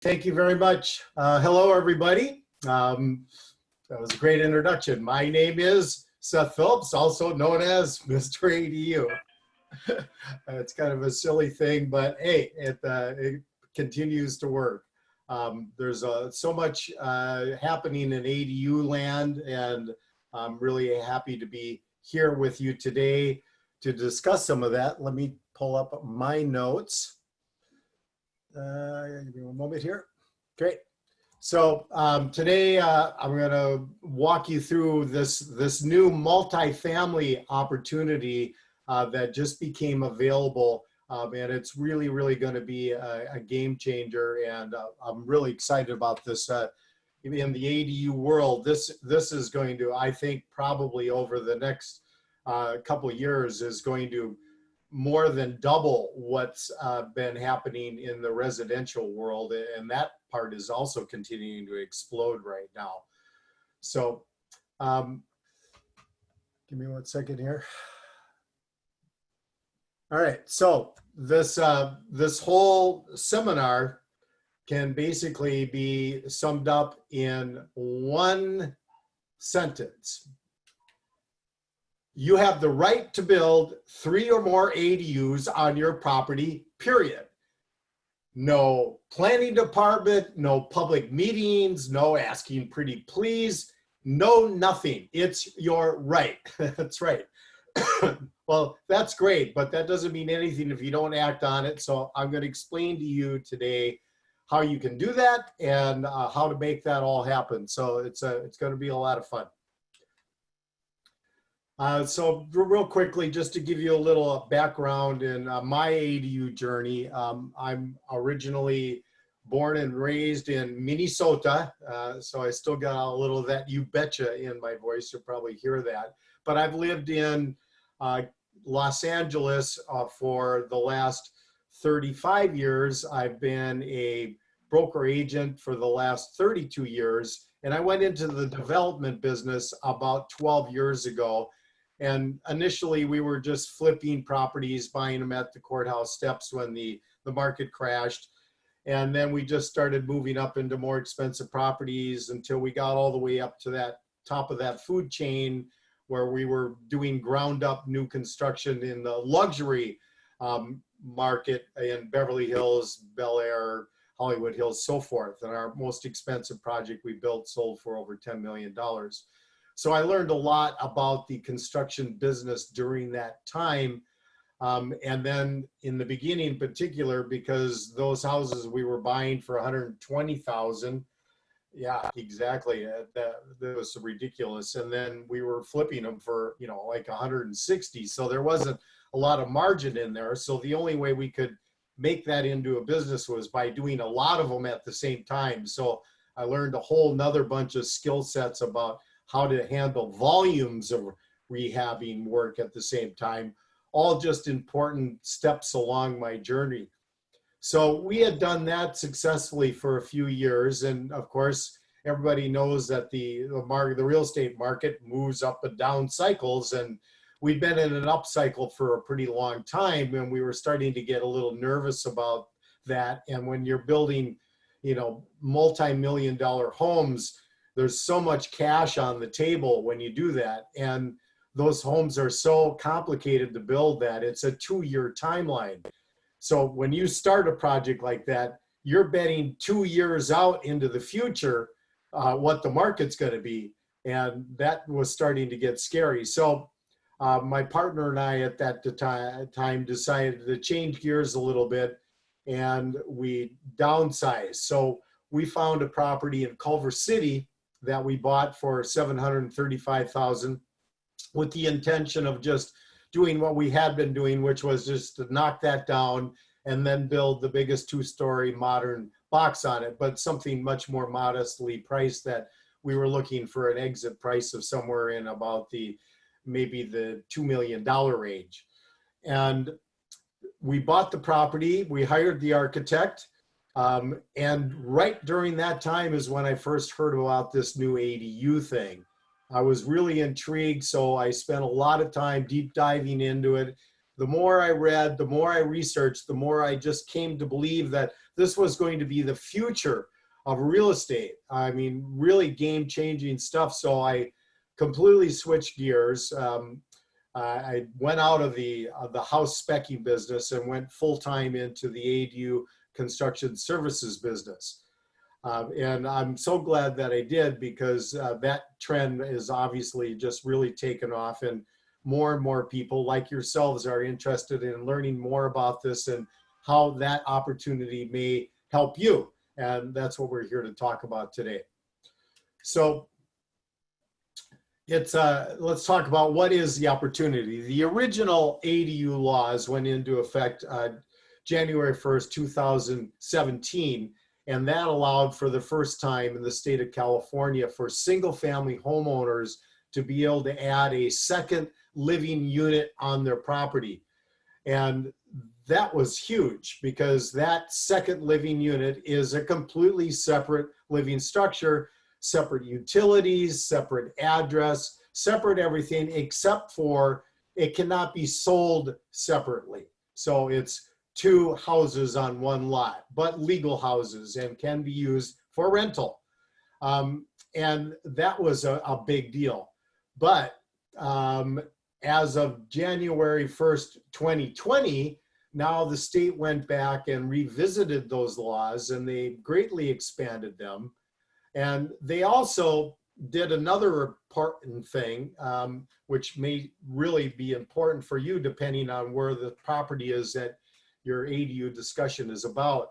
Thank you very much. Hello, everybody. That was a great introduction. My name is Seth Phillips, also known as Mr. ADU. It's kind of a silly thing, but hey, it continues to work. There's so much happening in ADU land, and I'm really happy to be here with you today to discuss some of that. Let me pull up my notes. Give me one moment here. Great. So today I'm going to walk you through this new multifamily opportunity that just became available, and it's really going to be a game changer. And I'm really excited about this. In the ADU world, this is going to, I think, probably over the next couple of years is going to more than double what's been happening in the residential world, and that part is also continuing to explode right now. So give me 1 second here. All right, so this whole seminar can basically be summed up in one sentence. You have the right to build 3 or more ADUs on your property, period. No planning department, no public meetings, no asking pretty please, no nothing. It's your right. That's right. Well, that's great, but that doesn't mean anything if you don't act on it. So I'm going to explain to you today how you can do that and how to make that all happen. So it's going to be a lot of fun. So real quickly, just to give you a little background in my ADU journey, I'm originally born and raised in Minnesota, so I still got a little of that you betcha in my voice. You'll probably hear that. But I've lived in Los Angeles for the last 35 years. I've been a broker agent for the last 32 years, and I went into the development business about 12 years ago. And initially, we were just flipping properties, buying them at the courthouse steps when the market crashed. And then we just started moving up into more expensive properties until we got all the way up to that top of that food chain where we were doing ground up new construction in the luxury market in Beverly Hills, Bel Air, Hollywood Hills, so forth. And our most expensive project we built sold for over $10 million. So I learned a lot about the construction business during that time. And then in the beginning in particular, because those houses we were buying for $120,000, yeah, exactly. That was ridiculous. And then we were flipping them for, like 160. So there wasn't a lot of margin in there. So the only way we could make that into a business was by doing a lot of them at the same time. So I learned a whole nother bunch of skill sets about how to handle volumes of rehabbing work at the same time, all just important steps along my journey. So we had done that successfully for a few years. And of course, everybody knows that the real estate market moves up and down cycles. And we'd been in an up cycle for a pretty long time, and we were starting to get a little nervous about that. And when you're building, multi-million-dollar homes, there's so much cash on the table when you do that. And those homes are so complicated to build that it's a 2-year timeline. So when you start a project like that, you're betting 2 years out into the future what the market's going to be. And that was starting to get scary. So my partner and I at that time decided to change gears a little bit, and we downsized. So we found a property in Culver City that we bought for $735,000 with the intention of just doing what we had been doing, which was just to knock that down and then build the biggest 2-story modern box on it, but something much more modestly priced that we were looking for an exit price of somewhere in about maybe the $2 million range. And we bought the property, we hired the architect, and right during that time is when I first heard about this new ADU thing. I was really intrigued, so I spent a lot of time deep diving into it. the more I read, the more I researched, the more I just came to believe that this was going to be the future of real estate. I mean, really game-changing stuff. So I completely switched gears. I went out of the house specking business and went full-time into the ADU construction services business. And I'm so glad that I did, because that trend is obviously just really taken off, and more people like yourselves are interested in learning more about this and how that opportunity may help you. And that's what we're here to talk about today. So let's talk about what is the opportunity. The original ADU laws went into effect January 1st, 2017, and that allowed for the first time in the state of California for single-family homeowners to be able to add a second living unit on their property. And that was huge, because that second living unit is a completely separate living structure, separate utilities, separate address, separate everything, except for it cannot be sold separately. So it's two houses on one lot, but legal houses, and can be used for rental. And that was a big deal. But as of January 1st, 2020, now the state went back and revisited those laws, and they greatly expanded them. And they also did another important thing, which may really be important for you depending on where the property is that your ADU discussion is about,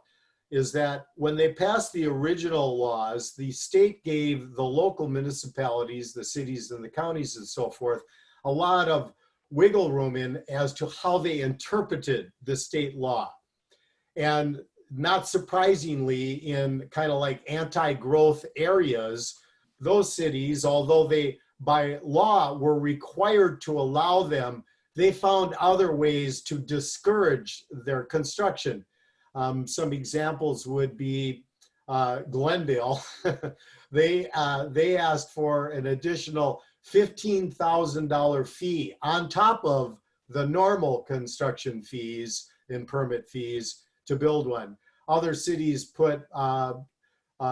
is that when they passed the original laws, the state gave the local municipalities, the cities and the counties and so forth, a lot of wiggle room in as to how they interpreted the state law. And not surprisingly, in kind of like anti-growth areas, those cities, although they by law were required to allow them, they found other ways to discourage their construction. Some examples would be Glendale. They asked for an additional $15,000 fee on top of the normal construction fees and permit fees to build one. Other cities put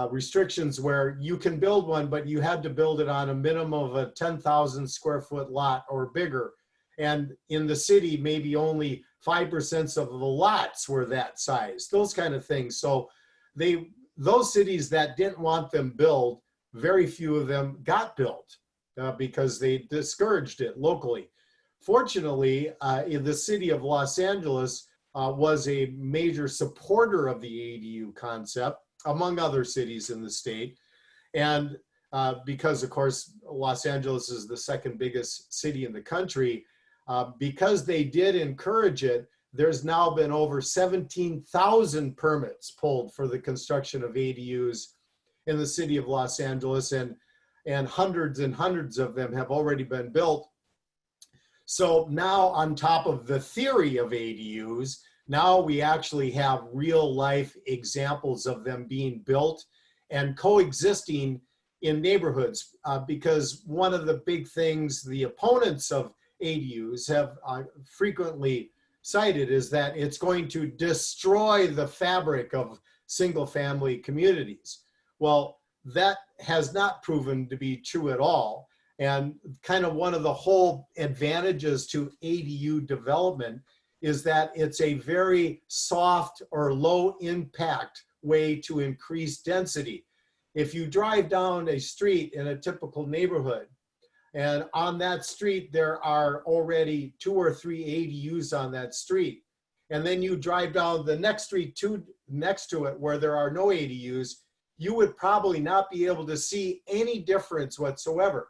restrictions where you can build one, but you had to build it on a minimum of a 10,000 square foot lot or bigger. And in the city, maybe only 5% of the lots were that size, those kind of things. So those cities that didn't want them built, very few of them got built because they discouraged it locally. Fortunately, in the city of Los Angeles was a major supporter of the ADU concept, among other cities in the state. And because, of course, Los Angeles is the second biggest city in the country, because they did encourage it, there's now been over 17,000 permits pulled for the construction of ADUs in the city of Los Angeles, and hundreds and hundreds of them have already been built. So now, on top of the theory of ADUs, now we actually have real life examples of them being built and coexisting in neighborhoods, because one of the big things the opponents of ADUs have frequently cited is that it's going to destroy the fabric of single-family communities. Well, that has not proven to be true at all. And kind of one of the whole advantages to ADU development is that it's a very soft or low impact way to increase density. If you drive down a street in a typical neighborhood, and on that street there are already 2 or 3 ADUs on that street, and then you drive down the next street next to it where there are no ADUs, you would probably not be able to see any difference whatsoever,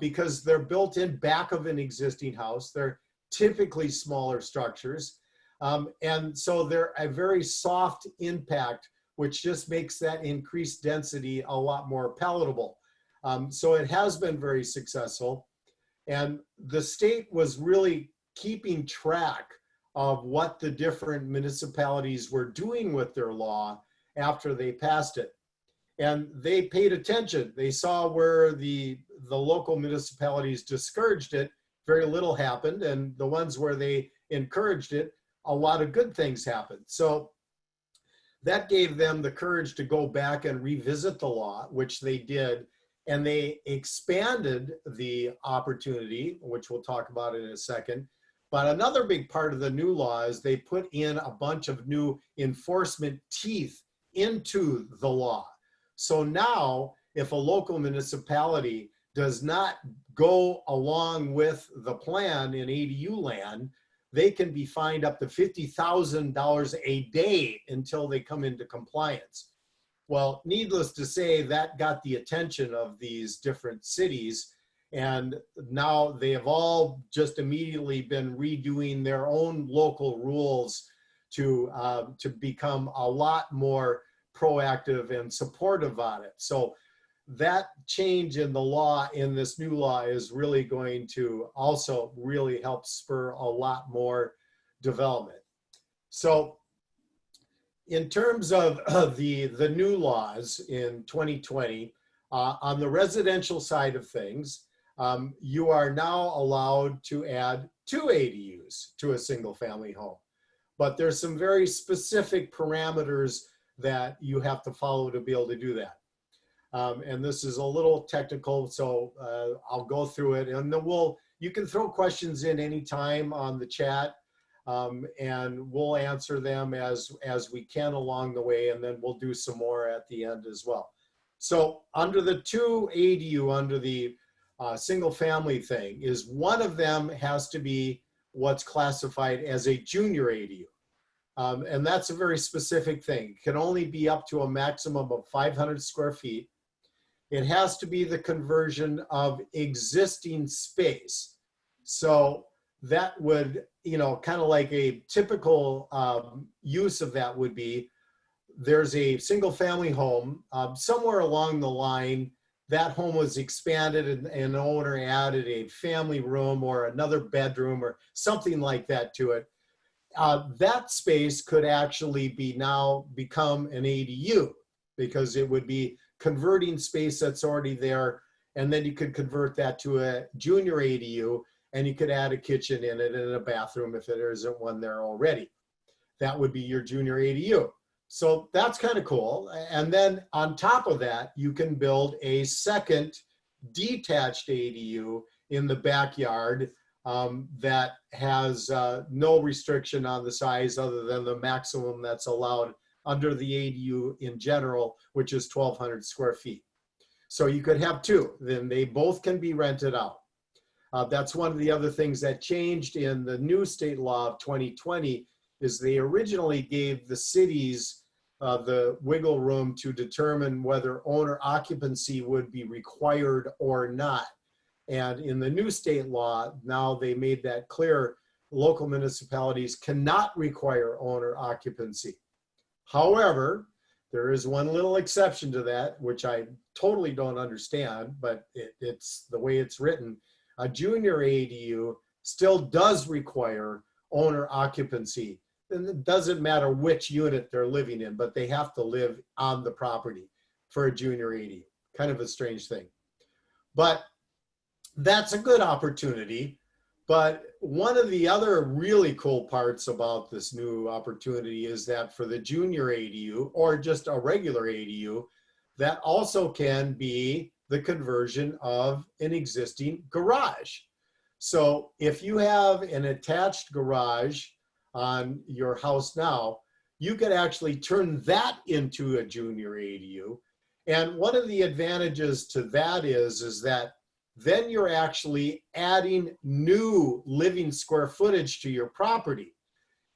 because they're built in back of an existing house. They're typically smaller structures. And so they're a very soft impact, which just makes that increased density a lot more palatable. So it has been very successful. And the state was really keeping track of what the different municipalities were doing with their law after they passed it. And they paid attention. They saw where the local municipalities discouraged it, very little happened. And the ones where they encouraged it, a lot of good things happened. So that gave them the courage to go back and revisit the law, which they did, and they expanded the opportunity, which we'll talk about in a second. But another big part of the new law is they put in a bunch of new enforcement teeth into the law. So now, if a local municipality does not go along with the plan in ADU land, they can be fined up to $50,000 a day until they come into compliance. Well, needless to say, that got the attention of these different cities, and now they have all just immediately been redoing their own local rules to become a lot more proactive and supportive on it. So that change in the law, in this new law, is really going to also really help spur a lot more development. So in terms of the new laws in 2020, on the residential side of things, you are now allowed to add 2 ADUs to a single family home. But there's some very specific parameters that you have to follow to be able to do that. And this is a little technical, so I'll go through it, and then you can throw questions in anytime on the chat, and we'll answer them as we can along the way, and then we'll do some more at the end as well. So under the 2 ADU, under the single family thing, is one of them has to be what's classified as a junior ADU. And that's a very specific thing. It can only be up to a maximum of 500 square feet. It has to be the conversion of existing space. So that would, kind of like a typical use of that would be, there's a single family home, somewhere along the line, that home was expanded and an owner added a family room or another bedroom or something like that to it. That space could actually become an ADU, because it would be converting space that's already there, and then you could convert that to a junior ADU, and you could add a kitchen in it and a bathroom if there isn't one there already. That would be your junior ADU. So that's kind of cool. And then on top of that, you can build a second detached ADU in the backyard that has no restriction on the size other than the maximum that's allowed under the ADU in general, which is 1,200 square feet. So you could have 2, then they both can be rented out. That's one of the other things that changed in the new state law of 2020, is they originally gave the cities the wiggle room to determine whether owner occupancy would be required or not. And in the new state law, now they made that clear, local municipalities cannot require owner occupancy. However, there is one little exception to that, which I totally don't understand, but it's the way it's written. A junior ADU still does require owner occupancy. And it doesn't matter which unit they're living in, but they have to live on the property for a junior ADU. Kind of a strange thing. But that's a good opportunity. But one of the other really cool parts about this new opportunity is that for the junior ADU, or just a regular ADU, that also can be the conversion of an existing garage. So if you have an attached garage on your house now, you could actually turn that into a junior ADU. And one of the advantages to that is that then you're actually adding new living square footage to your property.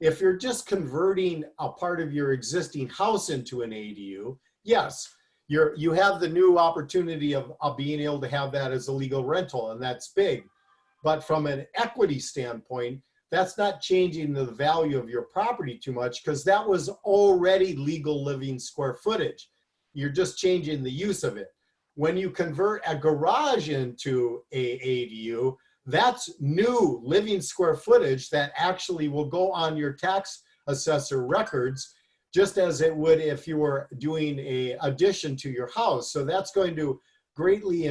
If you're just converting a part of your existing house into an ADU, yes, you have the new opportunity of being able to have that as a legal rental, and that's big. But from an equity standpoint, that's not changing the value of your property too much, because that was already legal living square footage. You're just changing the use of it. When you convert a garage into a ADU, that's new living square footage that actually will go on your tax assessor records, just as it would if you were doing an addition to your house. So that's going to greatly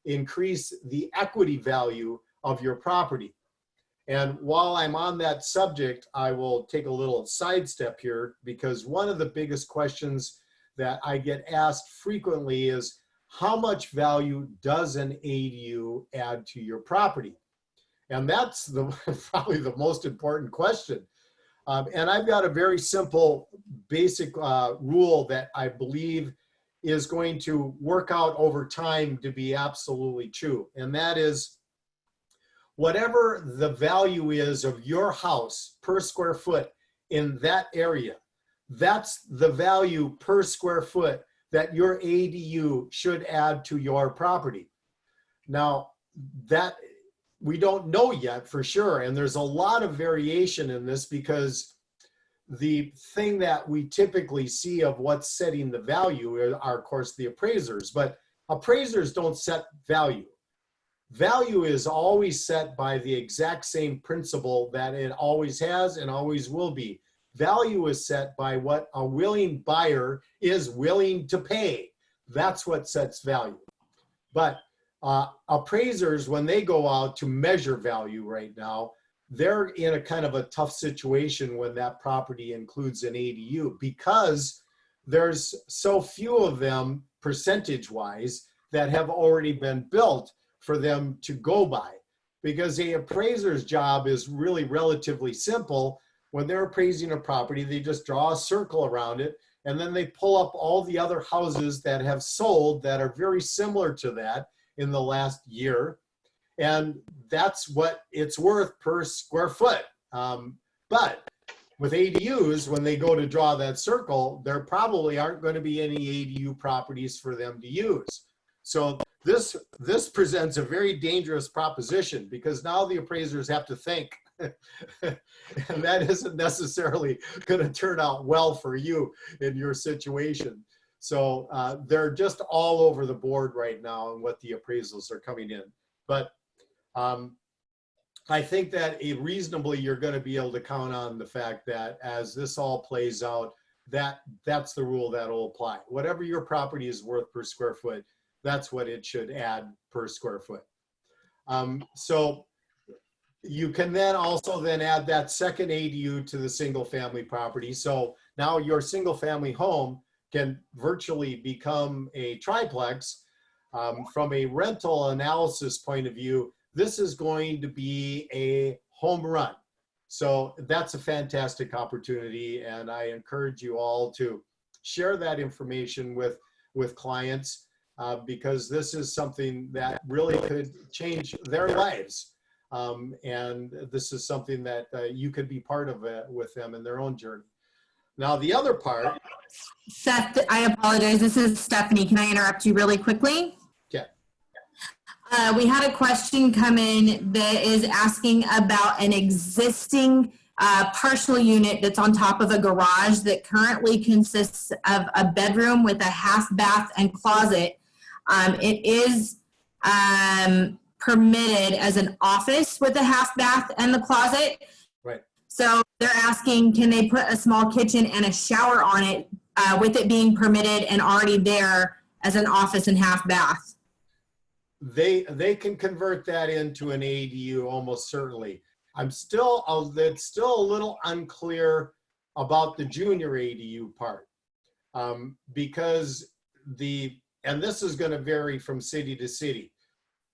increase the equity value of your property. And while I'm on that subject, I will take a little sidestep here, because one of the biggest questions that I get asked frequently is, how much value does an ADU add to your property? And that's probably the most important question. And I've got a very simple, basic rule that I believe is going to work out over time to be absolutely true. And that is, whatever the value is of your house per square foot in that area, that's the value per square foot that your ADU should add to your property. Now, that we don't know yet for sure, and there's a lot of variation in this, because the thing that we typically see of what's setting the value are, of course, the appraisers, but appraisers don't set value. Value is always set by the exact same principle that it always has and always will be. Value is set by what a willing buyer is willing to pay. That's what sets value. But appraisers, when they go out to measure value right now, they're in a kind of a tough situation when that property includes an ADU, because there's so few of them percentage-wise that have already been built for them to go by. Because the appraiser's job is really relatively simple. When they're appraising a property, they just draw a circle around it, and then they pull up all the other houses that have sold that are very similar to that in the last year. And that's what it's worth per square foot. But with ADUs, when they go to draw that circle, there probably aren't going to be any ADU properties for them to use. So this presents a very dangerous proposition, because now the appraisers have to think, and that isn't necessarily going to turn out well for you in your situation. So they're just all over the board right now on what the appraisals are coming in. But I think that reasonably you're going to be able to count on the fact that as this all plays out, that's the rule that will apply. Whatever your property is worth per square foot, that's what it should add per square foot. So you can then also then add that second ADU to the single family property. So now your single family home can virtually become a triplex. From a rental analysis point of view, this is going to be a home run. So that's a fantastic opportunity, and I encourage you all to share that information with clients, because this is something that really could change their lives. And this is something that you could be part of with them in their own journey. Now, the other part. Seth, I apologize. This is Stephanie. Can I interrupt you really quickly? Yeah. We had a question come in that is asking about an existing partial unit that's on top of a garage that currently consists of a bedroom with a half bath and closet. It is permitted as an office with a half bath and the closet. Right. So they're asking, can they put a small kitchen and a shower on it with it being permitted and already there as an office and half bath? They can convert that into an ADU almost certainly. It's still a little unclear about the junior ADU part, because and this is going to vary from city to city.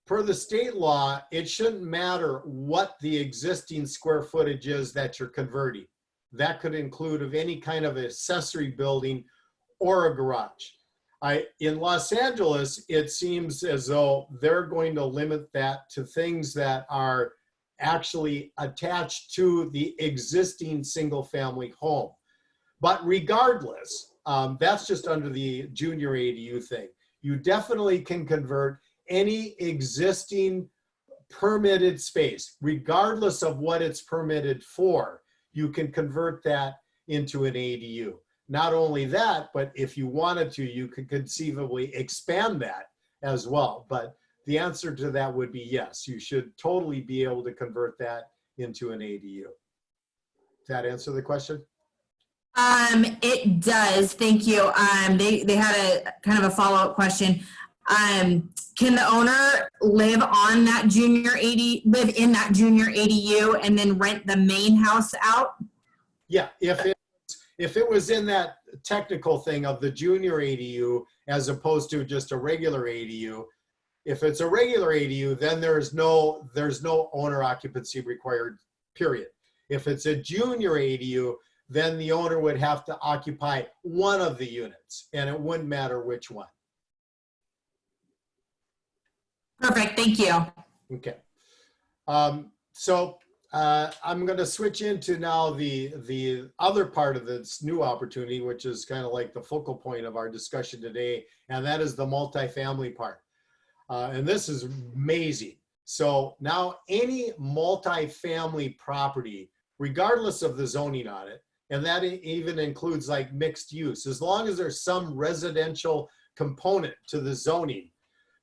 Per the state law, it shouldn't matter what the existing square footage is that you're converting. That could include of any kind of accessory building or a garage. In Los Angeles, it seems as though they're going to limit that to things that are actually attached to the existing single family home. But regardless, that's just under the junior ADU thing. You definitely can convert any existing permitted space, regardless of what it's permitted for. You can convert that into an ADU. Not only that, but if you wanted to, you could conceivably expand that as well. But the answer to that would be yes, you should totally be able to convert that into an ADU. Does that answer the question? It does. Thank you. They had a kind of a follow-up question. Can the owner live in that junior ADU and then rent the main house out? Yeah, if it was in that technical thing of the junior ADU as opposed to just a regular ADU, if it's a regular ADU, then there's no owner occupancy required, period. If it's a junior ADU, then the owner would have to occupy one of the units, and it wouldn't matter which one. Perfect, thank you. Okay. I'm going to switch into now the other part of this new opportunity, which is kind of like the focal point of our discussion today, and that is the multifamily part. And this is amazing. So now any multifamily property, regardless of the zoning on it, and that even includes like mixed use, as long as there's some residential component to the zoning,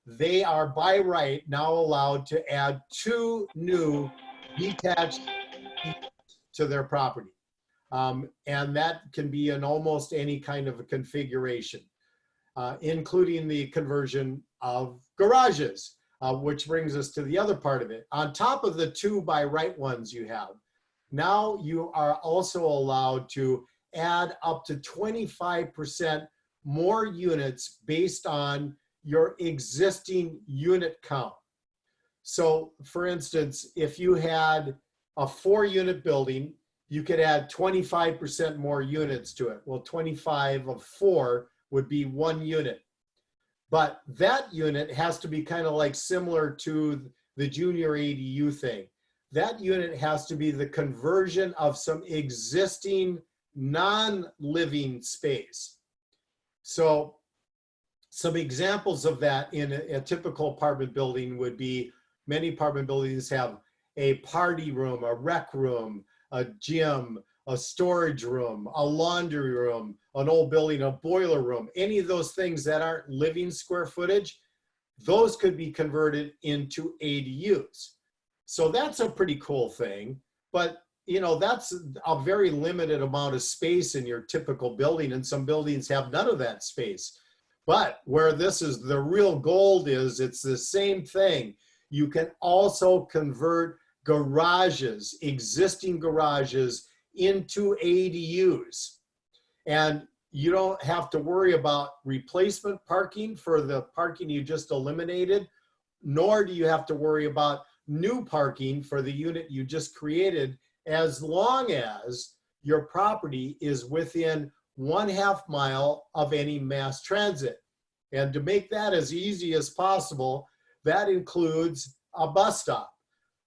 they are by right now allowed to add 2 new detached to their property. And that can be in almost any kind of a configuration, including the conversion of garages, which brings us to the other part of it. On top of the 2 by right ones you have, now you are also allowed to add up to 25% more units based on your existing unit count. So for instance, if you had a 4-unit building, you could add 25% more units to it. Well, 25 of 4 would be 1 unit. But that unit has to be kind of like similar to the junior ADU thing. That unit has to be the conversion of some existing non-living space. So some examples of that in a typical apartment building would be, many apartment buildings have a party room, a rec room, a gym, a storage room, a laundry room, an old building, a boiler room. Any of those things that aren't living square footage, those could be converted into ADUs. So that's a pretty cool thing, but you know, that's a very limited amount of space in your typical building, and some buildings have none of that space. But where this is the real gold is, it's the same thing. You can also convert garages, existing garages, into ADUs. And you don't have to worry about replacement parking for the parking you just eliminated, nor do you have to worry about new parking for the unit you just created, as long as your property is within 1/2 mile of any mass transit. And to make that as easy as possible, that includes a bus stop.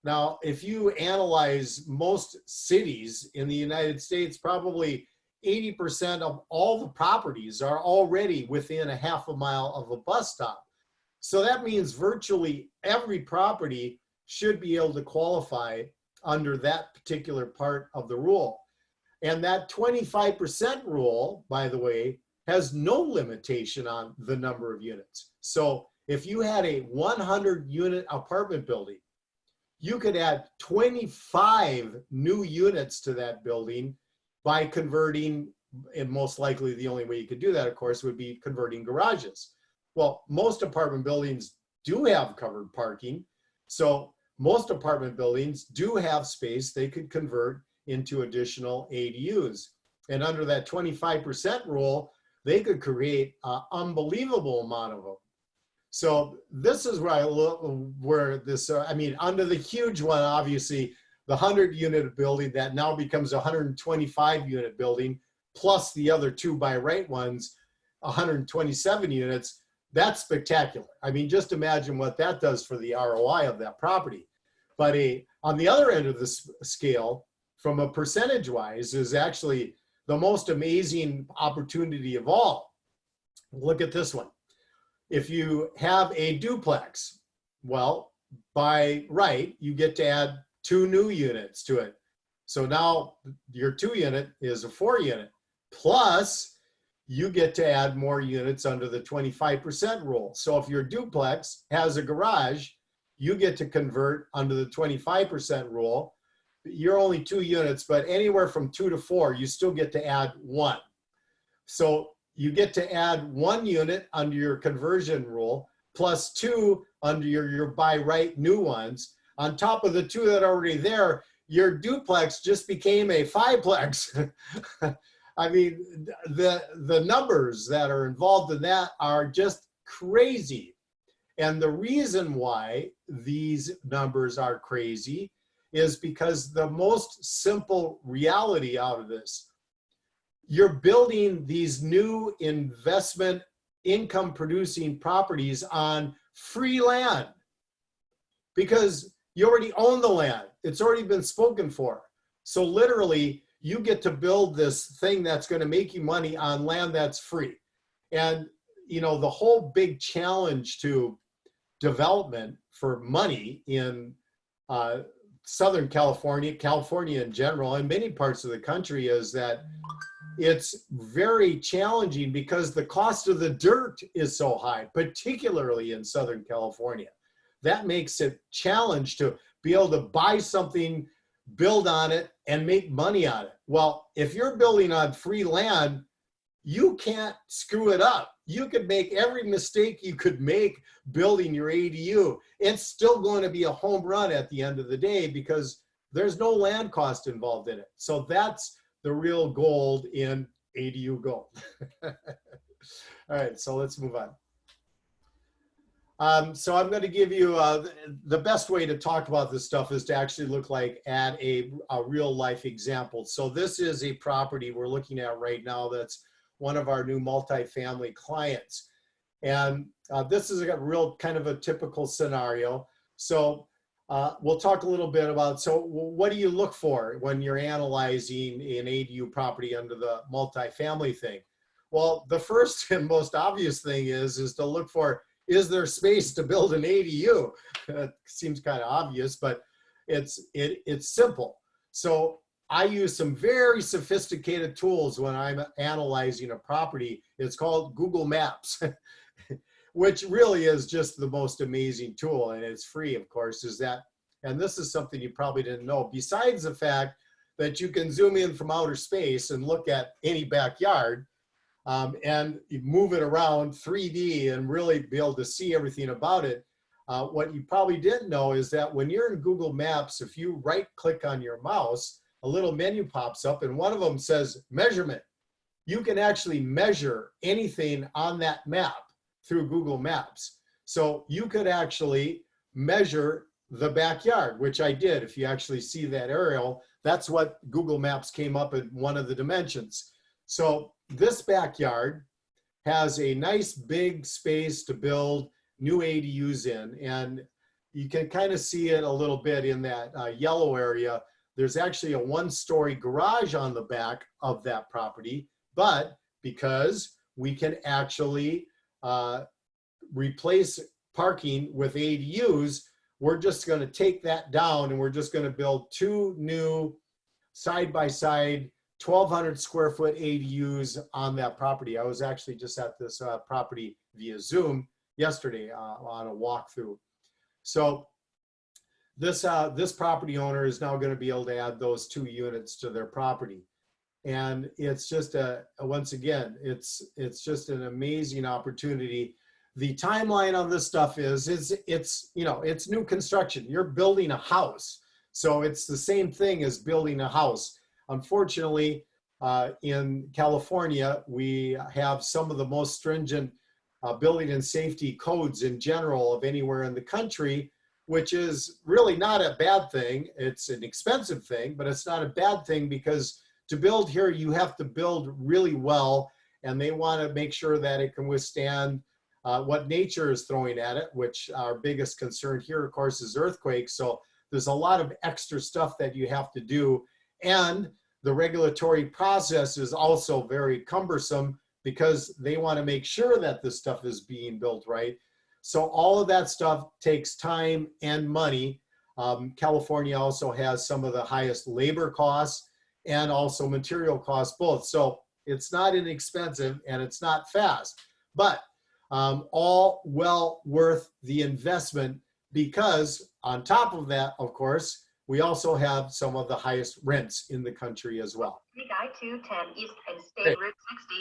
Now, if you analyze most cities in the United States, probably 80% of all the properties are already within 1/2 mile of a bus stop. So that means virtually every property should be able to qualify under that particular part of the rule. And that 25% rule, by the way, has no limitation on the number of units. So if you had a 100-unit apartment building, you could add 25 new units to that building by converting, and most likely the only way you could do that, of course, would be converting garages. Well, most apartment buildings do have covered parking. So most apartment buildings do have space they could convert into additional ADUs. And under that 25% rule, they could create an unbelievable amount of them. So this is where I look, where this, I mean, under the huge one, obviously, the 100-unit building that now becomes a 125-unit building, plus the other 2 by right ones, 127 units, that's spectacular. I mean, just imagine what that does for the ROI of that property. But on the other end of the scale, from a percentage-wise, is actually the most amazing opportunity of all. Look at this one. If you have a duplex, well, by right, you get to add 2 new units to it. So now your 2-unit is a 4-unit. Plus, you get to add more units under the 25% rule. So if your duplex has a garage, you get to convert under the 25% rule. You're only 2 units, but anywhere from 2 to 4, you still get to add 1. So you get to add 1 unit under your conversion rule, plus 2 under your by right new ones. On top of the 2 that are already there, your duplex just became a 5-plex. I mean, the numbers that are involved in that are just crazy. And the reason why these numbers are crazy is because the most simple reality out of this, you're building these new investment income producing properties on free land because you already own the land. It's already been spoken for. So literally, you get to build this thing that's going to make you money on land that's free. And, you know, the whole big challenge to development for money in Southern California, California in general, and many parts of the country is that it's very challenging because the cost of the dirt is so high, particularly in Southern California. That makes it a challenge to be able to buy something, build on it, and make money on it. Well, if you're building on free land, you can't screw it up. You could make every mistake you could make building your ADU. It's still going to be a home run at the end of the day because there's no land cost involved in it. So that's the real gold in ADU gold. All right, so let's move on. So I'm going to give you the best way to talk about this stuff is to actually look like at a real life example. So this is a property we're looking at right now that's one of our new multifamily clients. And this is a real kind of a typical scenario. So we'll talk a little bit about, so what do you look for when you're analyzing an ADU property under the multifamily thing? Well, the first and most obvious thing is to look for, is there space to build an ADU? It seems kind of obvious, but it's simple. So I use some very sophisticated tools when I'm analyzing a property. It's called Google Maps, which really is just the most amazing tool, and it's free, of course, is that, and this is something you probably didn't know, besides the fact that you can zoom in from outer space and look at any backyard, and you move it around 3D and really be able to see everything about it. What you probably didn't know is that when you're in Google Maps, if you right click on your mouse, a little menu pops up and one of them says measurement. You can actually measure anything on that map through Google Maps. So you could actually measure the backyard, which I did. If you actually see that aerial, that's what Google Maps came up at one of the dimensions. So this backyard has a nice big space to build new ADUs in, and you can kind of see it a little bit in that yellow area. There's actually a 1-story garage on the back of that property, but because we can actually replace parking with ADUs, we're just going to take that down and we're just going to build 2 new side-by-side 1,200 square foot ADUs on that property. I was actually just at this property via Zoom yesterday on a walkthrough. So this property owner is now going to be able to add those 2 units to their property. And it's just once again, it's just an amazing opportunity. The timeline on this stuff is you know, it's new construction. You're building a house. So it's the same thing as building a house. Unfortunately, in California, we have some of the most stringent building and safety codes in general of anywhere in the country, which is really not a bad thing. It's an expensive thing, but it's not a bad thing because to build here, you have to build really well, and they want to make sure that it can withstand what nature is throwing at it, which our biggest concern here, of course, is earthquakes. So there's a lot of extra stuff that you have to do. And the regulatory process is also very cumbersome because they want to make sure that this stuff is being built right. So all of that stuff takes time and money. California also has some of the highest labor costs and also material costs both. So it's not inexpensive and it's not fast, but all well worth the investment because on top of that, of course, we also have some of the highest rents in the country as well. Take I-210 East and State Route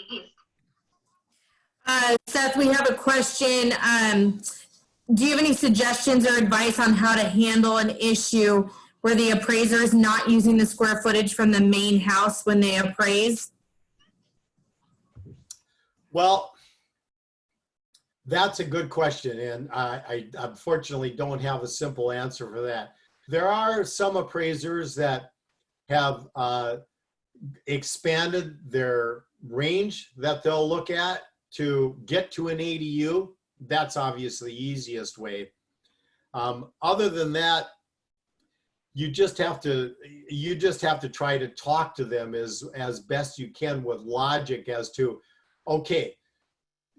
60 East. Seth, we have a question. Do you have any suggestions or advice on how to handle an issue where the appraiser is not using the square footage from the main house when they appraise? Well, that's a good question, and I unfortunately don't have a simple answer for that. There are some appraisers that have expanded their range that they'll look at to get to an ADU. That's obviously the easiest way. Other than that, you just have to try to talk to them as best you can with logic as to, okay,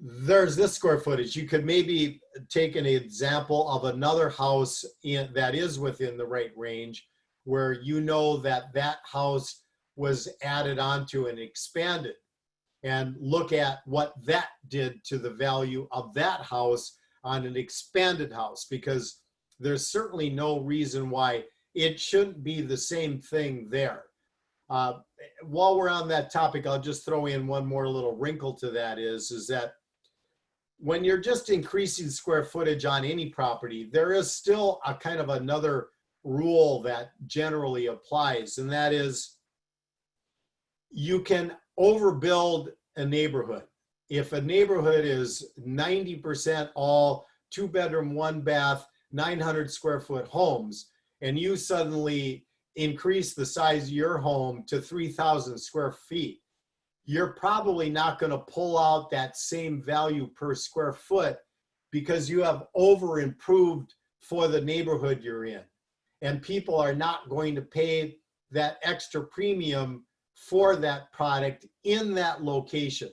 there's this square footage. You could maybe take an example of another house that is within the right range where you know that that house was added onto and expanded, and look at what that did to the value of that house on an expanded house, because there's certainly no reason why it shouldn't be the same thing there. While we're on that topic, I'll just throw in one more little wrinkle to that is that when you're just increasing square footage on any property, there is still a kind of another rule that generally applies, and that is you can overbuild a neighborhood. If a neighborhood is 90% all 2-bedroom, 1-bath, 900 square foot homes, and you suddenly increase the size of your home to 3,000 square feet, you're probably not going to pull out that same value per square foot because you have over improved for the neighborhood you're in. And people are not going to pay that extra premium for that product in that location.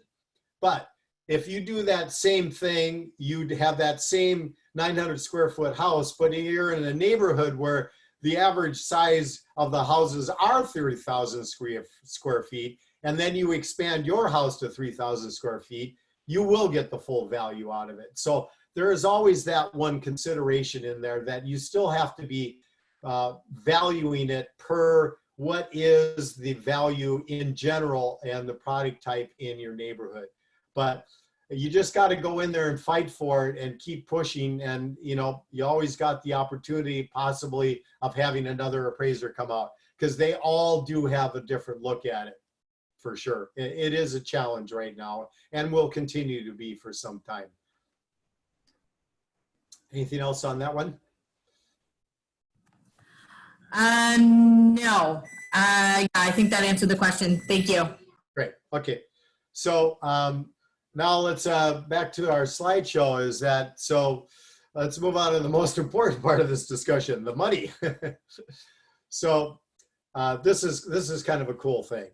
But if you do that same thing, you'd have that same 900 square foot house, but you're in a neighborhood where the average size of the houses are 30,000 square feet, and then you expand your house to 3,000 square feet, you will get the full value out of it. So there is always that one consideration in there that you still have to be valuing it per what is the value in general and the product type in your neighborhood. But you just got to go in there and fight for it and keep pushing. And, you know, you always got the opportunity possibly of having another appraiser come out, because they all do have a different look at it, for sure. It is a challenge right now and will continue to be for some time. Anything else on that one? No. I think that answered the question. Thank you. Great. Okay. So now let's back to our slideshow. Is that so? Let's move on to the most important part of this discussion: the money. So this is kind of a cool thing.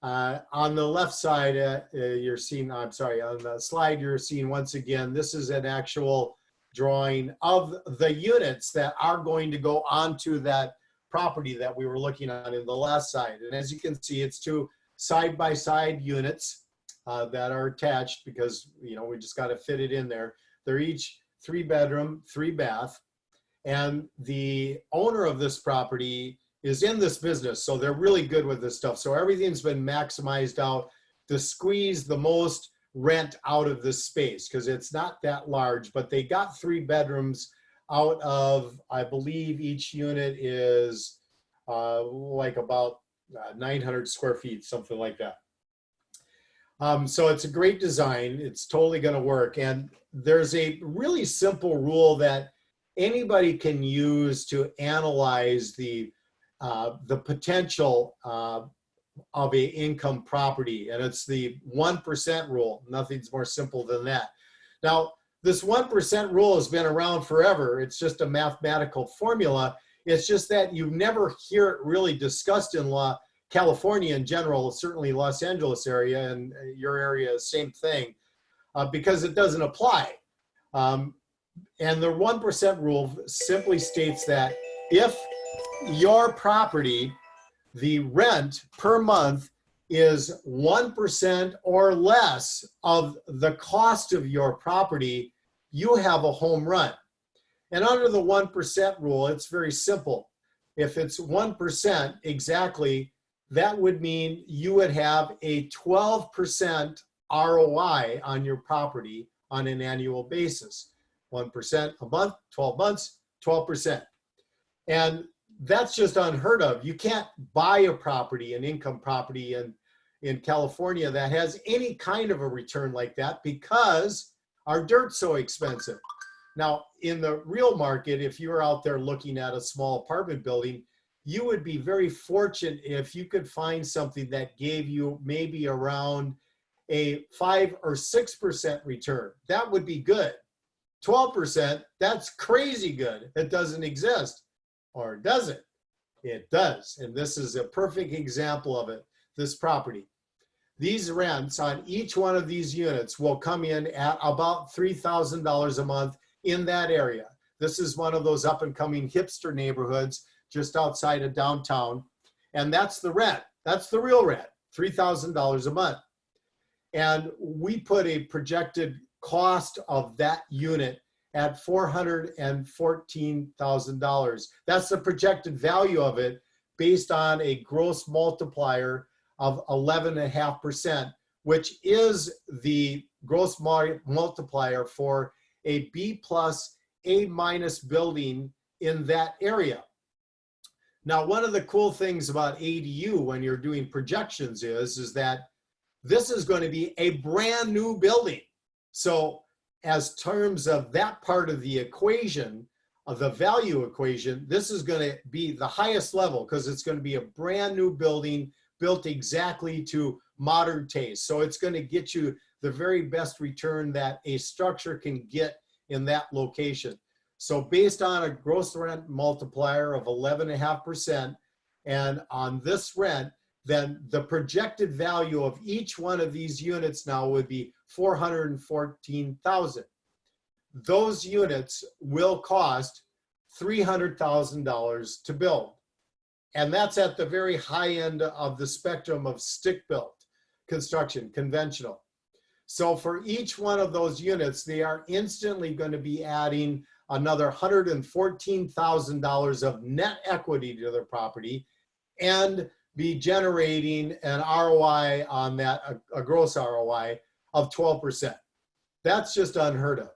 On the left side, you're seeing. I'm sorry. On the slide, you're seeing once again. This is an actual drawing of the units that are going to go onto that property that we were looking at in the last side. And as you can see, it's two side-by-side units that are attached because, you know, we just got to fit it in there. They're each 3-bedroom, 3-bath. And the owner of this property is in this business, so they're really good with this stuff. So everything's been maximized out to squeeze the most rent out of this space because it's not that large, but they got 3 bedrooms out of, I believe each unit is like about 900 square feet, something like that. So it's a great design. It's totally going to work. And there's a really simple rule that anybody can use to analyze the potential of a income property. And it's the 1% rule. Nothing's more simple than that. Now, this 1% rule has been around forever. It's just a mathematical formula. It's just that you never hear it really discussed in California in general, certainly Los Angeles area, and your area, same thing, because it doesn't apply. And the 1% rule simply states that if your property, the rent per month is 1% or less of the cost of your property, you have a home run. And under the 1% rule, it's very simple. If it's 1% exactly, that would mean you would have a 12% ROI on your property on an annual basis. 1% a month, 12 months, 12%. And that's just unheard of. You can't buy a property, an income property in California that has any kind of a return like that because our dirt's so expensive. Now, in the real market, if you're out there looking at a small apartment building, you would be very fortunate if you could find something that gave you maybe around a 5 or 6% return. That would be good. 12%, that's crazy good. It doesn't exist. Or does it? It does. And this is a perfect example of it, this property. These rents on each one of these units will come in at about $3,000 a month in that area. This is one of those up and coming hipster neighborhoods just outside of downtown. And that's the rent. That's the real rent, $3,000 a month. And we put a projected cost of that unit at $414,000. That's the projected value of it based on a gross multiplier of 11.5%, which is the gross multiplier for a B+, A- building in that area. Now, one of the cool things about ADU when you're doing projections is that this is going to be a brand new building. So as terms of that part of the equation, of the value equation, this is going to be the highest level because it's going to be a brand new building built exactly to modern taste. So it's going to get you the very best return that a structure can get in that location. So based on a gross rent multiplier of 11.5%, and on this rent, then the projected value of each one of these units now would be $414,000. Those units will cost $300,000 to build. And that's at the very high end of the spectrum of stick-built construction, conventional. So for each one of those units, they are instantly going to be adding another $114,000 of net equity to their property and be generating an ROI on that, a gross ROI of 12%. That's just unheard of.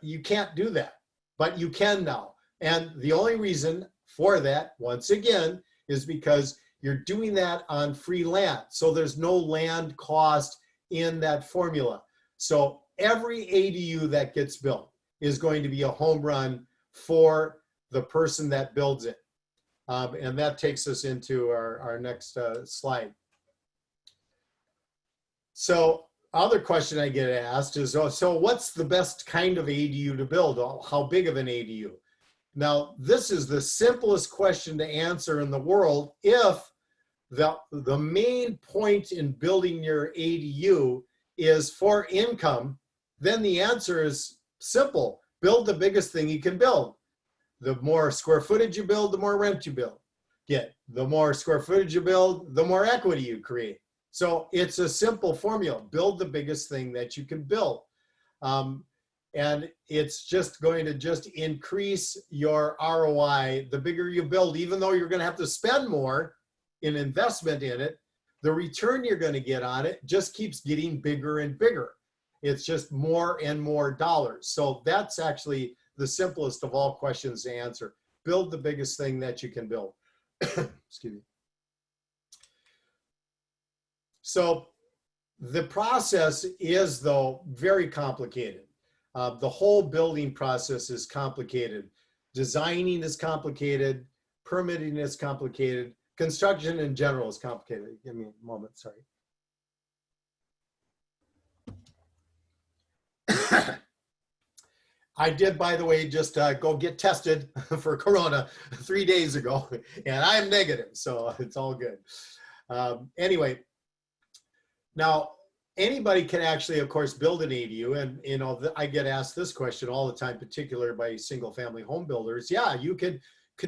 You can't do that, but you can now. And the only reason for that, once again, is because you're doing that on free land. So there's no land cost in that formula. So every ADU that gets built is going to be a home run for the person that builds it. And that takes us into our next slide. So other question I get asked is, so what's the best kind of ADU to build? How big of an ADU? Now, this is the simplest question to answer in the world. If the main point in building your ADU is for income, then the answer is simple. Build the biggest thing you can build. The more square footage you build, the more rent you get. The more square footage you build, the more equity you create. So it's a simple formula. Build the biggest thing that you can build. And it's just going to just increase your ROI. The bigger you build, even though you're going to have to spend more in investment in it, the return you're going to get on it just keeps getting bigger and bigger. It's just more and more dollars. So that's actually the simplest of all questions to answer. Build the biggest thing that you can build. Excuse me. So the process is, though, very complicated. The whole building process is complicated. Designing is complicated. Permitting is complicated. Construction in general is complicated. Give me a moment, sorry. I did, by the way, just go get tested for Corona 3 days ago, and I'm negative, so it's all good. Anyway, now anybody can actually, of course, build an ADU, and you know, I get asked this question all the time, particularly by single-family home builders. Yeah, you could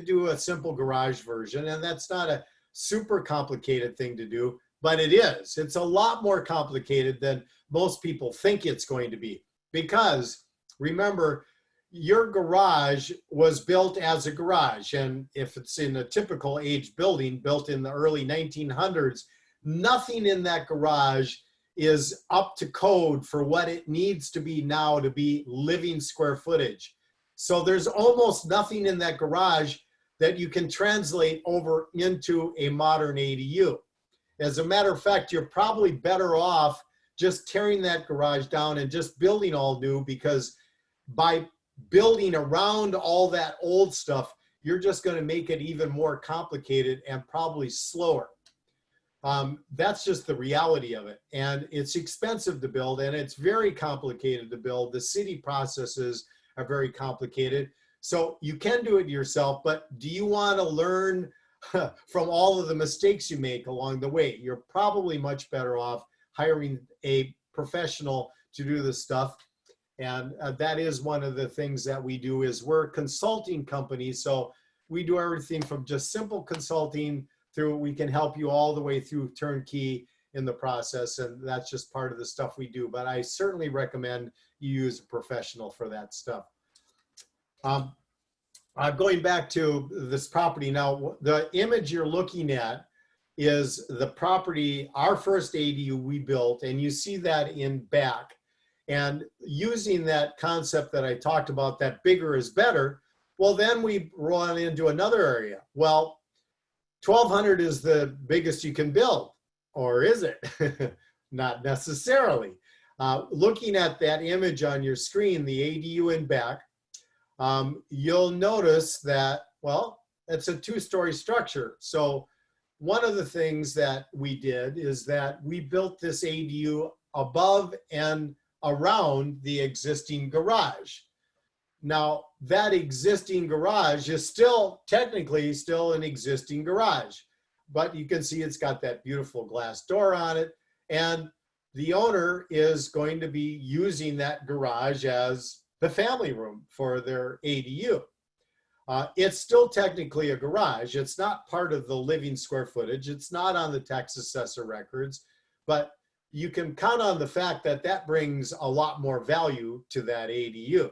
do a simple garage version, and that's not a super complicated thing to do, but it is. It's a lot more complicated than most people think it's going to be, because remember, your garage was built as a garage, and if it's in a typical age building built in the early 1900s, nothing in that garage is up to code for what it needs to be now to be living square footage. So there's almost nothing in that garage that you can translate over into a modern ADU. As a matter of fact, you're probably better off just tearing that garage down and just building all new, because by building around all that old stuff, you're just going to make it even more complicated and probably slower. That's just the reality of it. And it's expensive to build, and it's very complicated to build. The city processes are very complicated. So you can do it yourself, but do you want to learn from all of the mistakes you make along the way? You're probably much better off hiring a professional to do this stuff. And that is one of the things that we do, is we're a consulting company. So we do everything from just simple consulting through, we can help you all the way through turnkey in the process. And that's just part of the stuff we do. But I certainly recommend you use a professional for that stuff. Going back to this property now, the image you're looking at is the property, our first ADU we built, and you see that in back. And using that concept that I talked about, that bigger is better, well, then we run into another area. Well, 1,200 is the biggest you can build, or is it? Not necessarily. Looking at that image on your screen, the ADU in back, you'll notice that, well, it's a two-story structure. So one of the things that we did is that we built this ADU above and around the existing garage. Now, that existing garage is still technically still an existing garage, but you can see it's got that beautiful glass door on it, and the owner is going to be using that garage as the family room for their ADU. It's still technically a garage. It's not part of the living square footage. It's not on the tax assessor records, but you can count on the fact that that brings a lot more value to that ADU.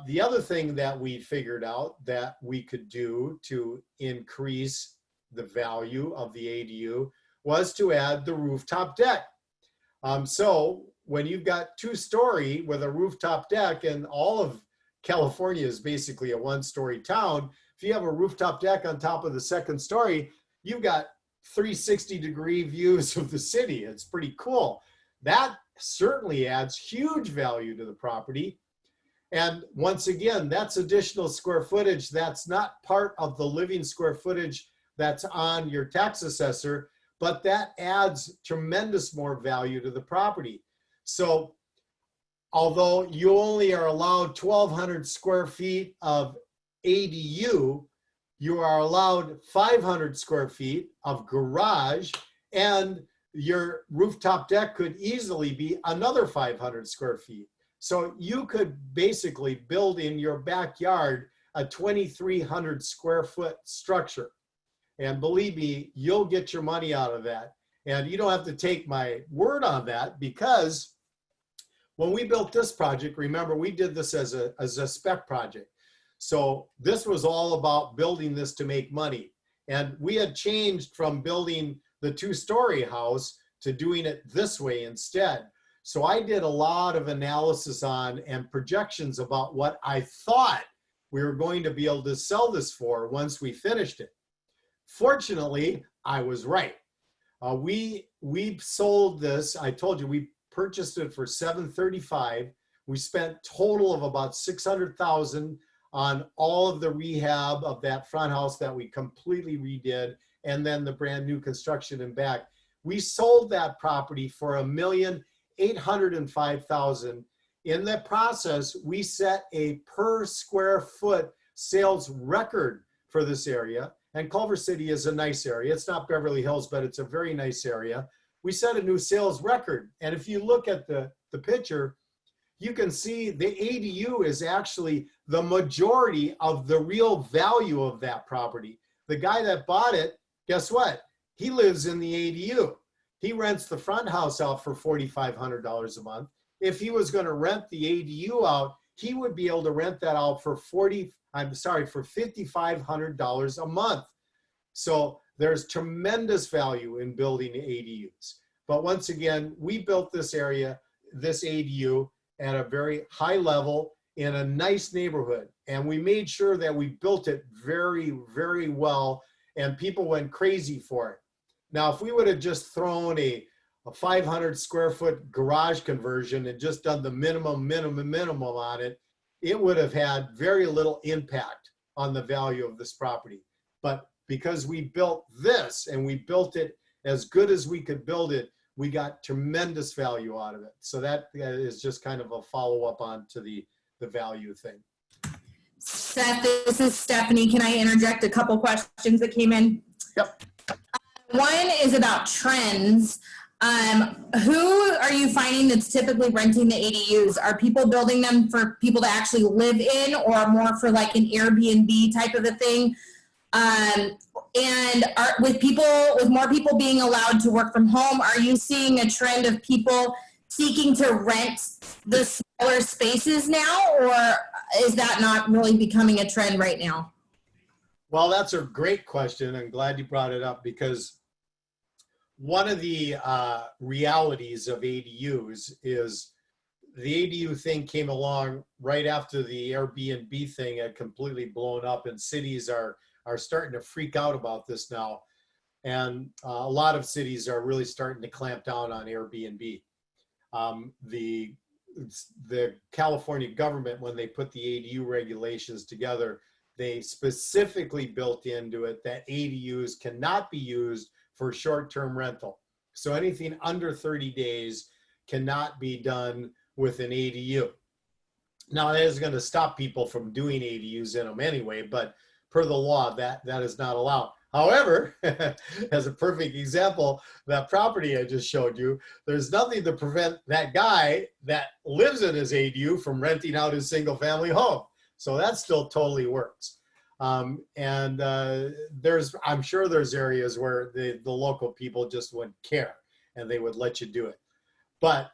The other thing that we figured out that we could do to increase the value of the ADU was to add the rooftop deck. So when you've got two-story with a rooftop deck, and all of California is basically a one-story town, if you have a rooftop deck on top of the second story, you've got 360-degree views of the city. It's pretty cool. That certainly adds huge value to the property. And once again, that's additional square footage. That's not part of the living square footage that's on your tax assessor, but that adds tremendous more value to the property. So although you only are allowed 1,200 square feet of ADU, you are allowed 500 square feet of garage, and your rooftop deck could easily be another 500 square feet. So you could basically build in your backyard a 2,300 square foot structure. And believe me, you'll get your money out of that. And you don't have to take my word on that, because when we built this project, remember, we did this as a spec project. So this was all about building this to make money. And we had changed from building the two-story house to doing it this way instead. So I did a lot of analysis on and projections about what I thought we were going to be able to sell this for once we finished it. Fortunately, I was right. We sold this, I told you, we purchased it for $735,000. We spent total of about $600,000 on all of the rehab of that front house that we completely redid, and then the brand new construction in back. We sold that property for $1,805,000. In that process, we set a per square foot sales record for this area. And Culver City is a nice area. It's not Beverly Hills, but it's a very nice area. We set a new sales record. And if you look at the picture, you can see the ADU is actually the majority of the real value of that property. The guy that bought it, guess what? He lives in the ADU. He rents the front house out for $4,500 a month. If he was going to rent the ADU out, he would be able to rent that out for $5,500 a month. So there's tremendous value in building ADUs. But once again, we built this area, this ADU, at a very high level in a nice neighborhood. And we made sure that we built it very, very well, and people went crazy for it. Now, if we would have just thrown a 500 square foot garage conversion and just done the minimum on it, it would have had very little impact on the value of this property. But because we built this and we built it as good as we could build it, we got tremendous value out of it. So that is just kind of a follow-up on to the value thing. Seth, this is Stephanie. Can I interject a couple questions that came in? Yep. One is about trends. Who are you finding that's typically renting the ADUs? Are people building them for people to actually live in, or more for like an Airbnb type of a thing? And with more people being allowed to work from home, are you seeing a trend of people seeking to rent the smaller spaces now, or is that not really becoming a trend right now? Well, that's a great question. I'm glad you brought it up, because one of the realities of ADUs is the ADU thing came along right after the Airbnb thing had completely blown up, and cities are starting to freak out about this now. And a lot of cities are really starting to clamp down on Airbnb. The California government, when they put the ADU regulations together, they specifically built into it that ADUs cannot be used for short-term rental. So anything under 30 days cannot be done with an ADU. Now, that is going to stop people from doing ADUs in them anyway, but per the law, that is not allowed. However, as a perfect example, that property I just showed you, there's nothing to prevent that guy that lives in his ADU from renting out his single-family home. So that still totally works. I'm sure there's areas where the local people just wouldn't care and they would let you do it. But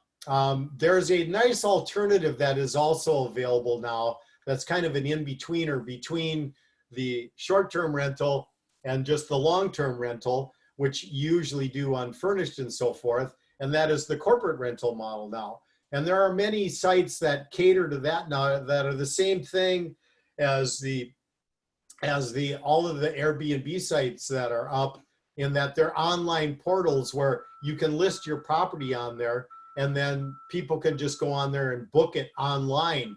there's a nice alternative that is also available now that's kind of an in-betweener between the short-term rental and just the long-term rental, which you usually do unfurnished and so forth, and that is the corporate rental model now. And there are many sites that cater to that now that are the same thing as all of the Airbnb sites that are up, in that they're online portals where you can list your property on there, and then people can just go on there and book it online.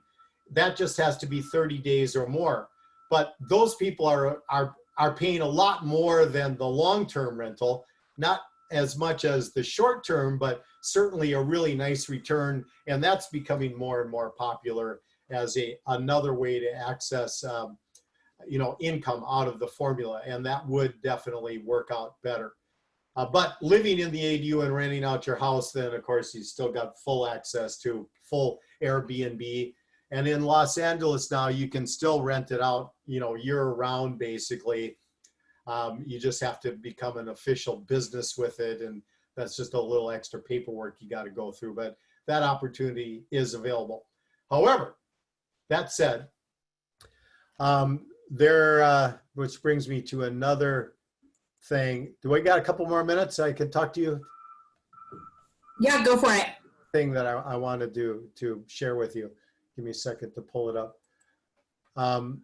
That just has to be 30 days or more. But those people are paying a lot more than the long-term rental, not as much as the short-term, but certainly a really nice return. And that's becoming more and more popular as another way to access income out of the formula. And that would definitely work out better. But living in the ADU and renting out your house, then of course you still got full access to full Airbnb. And in Los Angeles now, you can still rent it out, year round, basically. You just have to become an official business with it. And that's just a little extra paperwork you got to go through. But that opportunity is available. However, that said, which brings me to another thing. Do I got a couple more minutes I can talk to you? Yeah, go for it. Thing that I wanted to share with you. Give me a second to pull it up. And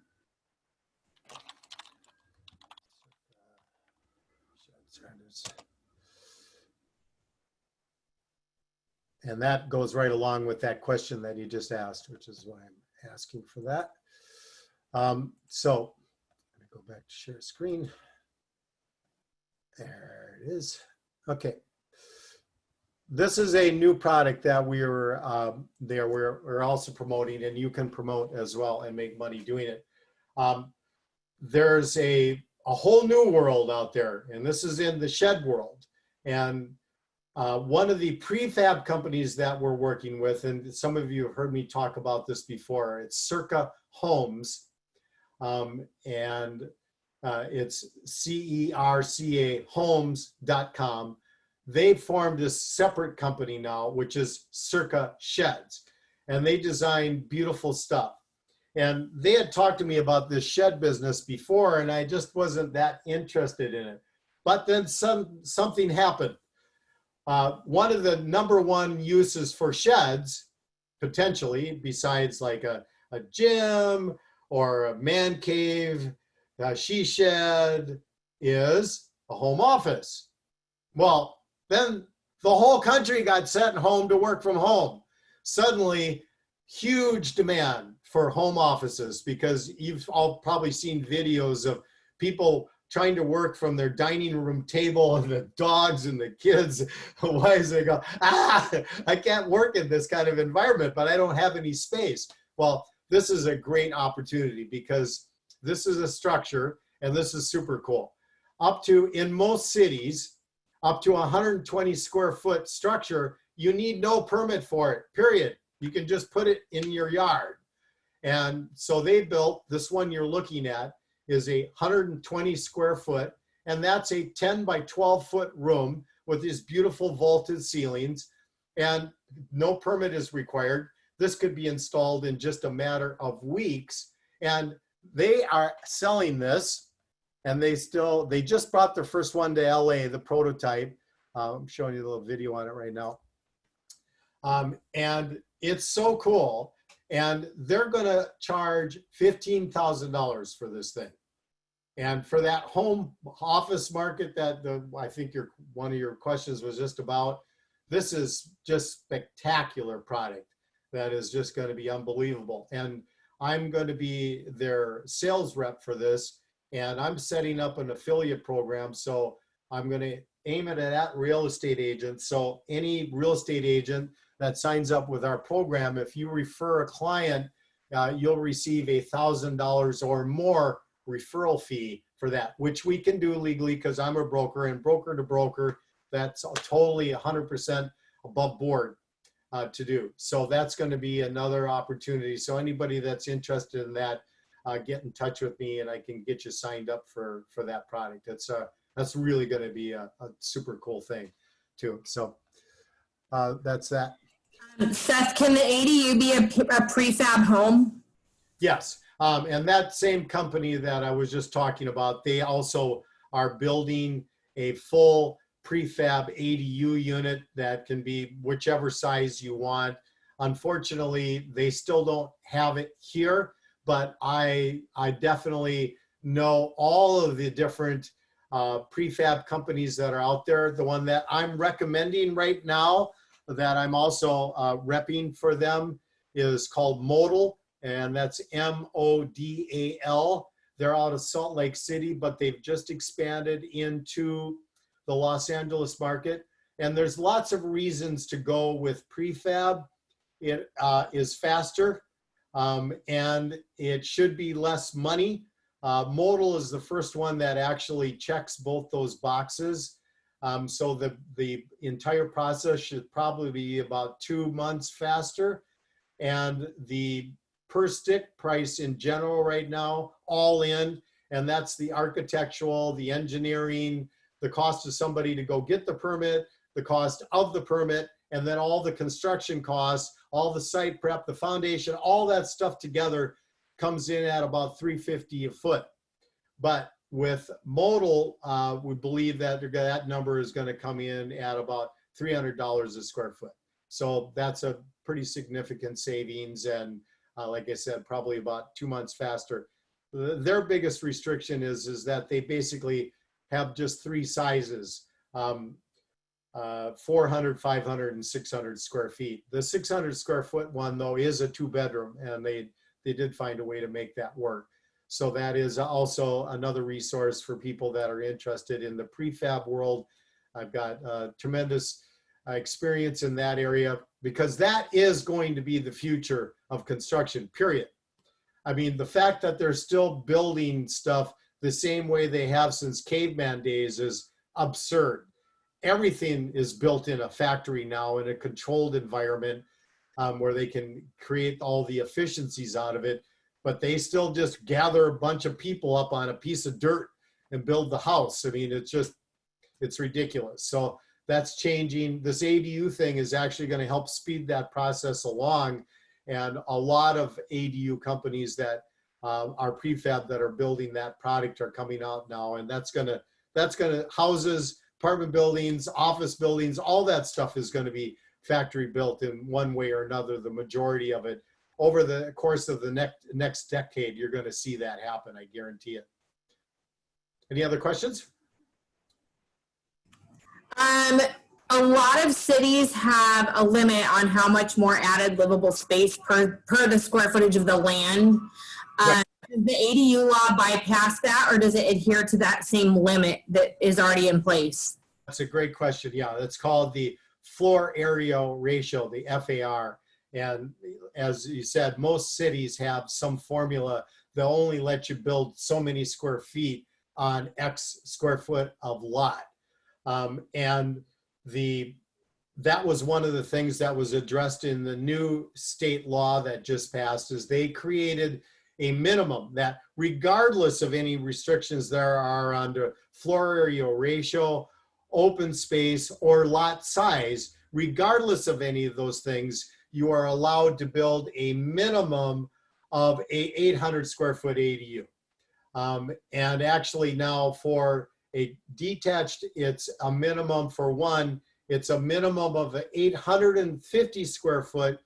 that goes right along with that question that you just asked, which is why I'm asking for that. So I'm gonna go back to share screen. There it is. Okay. This is a new product that we're also promoting, and you can promote as well and make money doing it. There's a whole new world out there, and this is in the shed world. And one of the prefab companies that we're working with, and some of you have heard me talk about this before, it's Circa Homes, and it's CERCA homes.com. They formed this separate company now, which is Circa Sheds, and they design beautiful stuff. And they had talked to me about this shed business before, and I just wasn't that interested in it. But then something happened. One of the #1 uses for sheds, potentially, besides like a gym or a man cave, a she shed, is a home office. Well, then the whole country got sent home to work from home. Suddenly, huge demand for home offices, because you've all probably seen videos of people trying to work from their dining room table, and the dogs and the kids, wives, they go, I can't work in this kind of environment, but I don't have any space. Well, this is a great opportunity, because this is a structure, and this is super cool. Up to, in most cities, up to 120 square foot structure, you need no permit for it, period. You can just put it in your yard. And so they built, this one you're looking at is a 120 square foot, and that's a 10 by 12 foot room with these beautiful vaulted ceilings, and no permit is required. This could be installed in just a matter of weeks, and they are selling this, and they just brought their first one to LA, the prototype. I'm showing you a little video on it right now. And it's so cool. And they're gonna charge $15,000 for this thing. And for that home office market that I think one of your questions was just about, this is just spectacular product that is just gonna be unbelievable. And I'm gonna be their sales rep for this, and I'm setting up an affiliate program. So I'm gonna aim it at real estate agents. So any real estate agent that signs up with our program, if you refer a client, you'll receive $1,000 or more referral fee for that, which we can do legally because I'm a broker, and broker to broker, that's totally 100% above board to do. So that's going to be another opportunity. So anybody that's interested in that, get in touch with me, and I can get you signed up for that product. That's really going to be a super cool thing too. So that's that. Seth, can the ADU be a prefab home? Yes, and that same company that I was just talking about, they also are building a full prefab ADU unit that can be whichever size you want. Unfortunately, they still don't have it here, but I definitely know all of the different prefab companies that are out there. The one that I'm recommending right now, that I'm also repping for them, is called Modal, and that's MODAL. They're out of Salt Lake City, but they've just expanded into the Los Angeles market. And there's lots of reasons to go with prefab. It is faster, and it should be less money. Modal is the first one that actually checks both those boxes. So the entire process should probably be about 2 months faster. And the per stick price in general right now, all in, and that's the architectural, the engineering, the cost of somebody to go get the permit, the cost of the permit, and then all the construction costs, all the site prep, the foundation, all that stuff together comes in at about $350 a foot. But with Modal, we believe that that number is going to come in at about $300 a square foot. So that's a pretty significant savings, and like I said, probably about 2 months faster. Their biggest restriction is that they basically have just 3 sizes, 400, 500, and 600 square feet. The 600 square foot one, though, is a 2-bedroom, and they did find a way to make that work. So that is also another resource for people that are interested in the prefab world. I've got tremendous experience in that area, because that is going to be the future of construction, period. I mean, the fact that they're still building stuff the same way they have since caveman days is absurd. Everything is built in a factory now, in a controlled environment, where they can create all the efficiencies out of it. But they still just gather a bunch of people up on a piece of dirt and build the house. I mean, it's ridiculous. So that's changing. This ADU thing is actually going to help speed that process along. And a lot of ADU companies that are prefab that are building that product are coming out now. And that's gonna houses apartment buildings, office buildings, all that stuff is going to be factory built in one way or another. The majority of it over the course of the next decade, you're going to see that happen. I guarantee it. Any other questions? A lot of cities have a limit on how much more added livable space per the square footage of the land. Right. Does the ADU law bypass that, or does it adhere to that same limit that is already in place? That's a great question. Yeah, that's called the floor area ratio, the FAR. And as you said, most cities have some formula that only let you build so many square feet on X square foot of lot. And that was one of the things that was addressed in the new state law that just passed, is they created a minimum that regardless of any restrictions there are under floor area ratio, open space, or lot size, regardless of any of those things, you are allowed to build a minimum of a 800 square foot ADU. And actually now for a detached, it's a minimum for one, it's a minimum of 850 square foot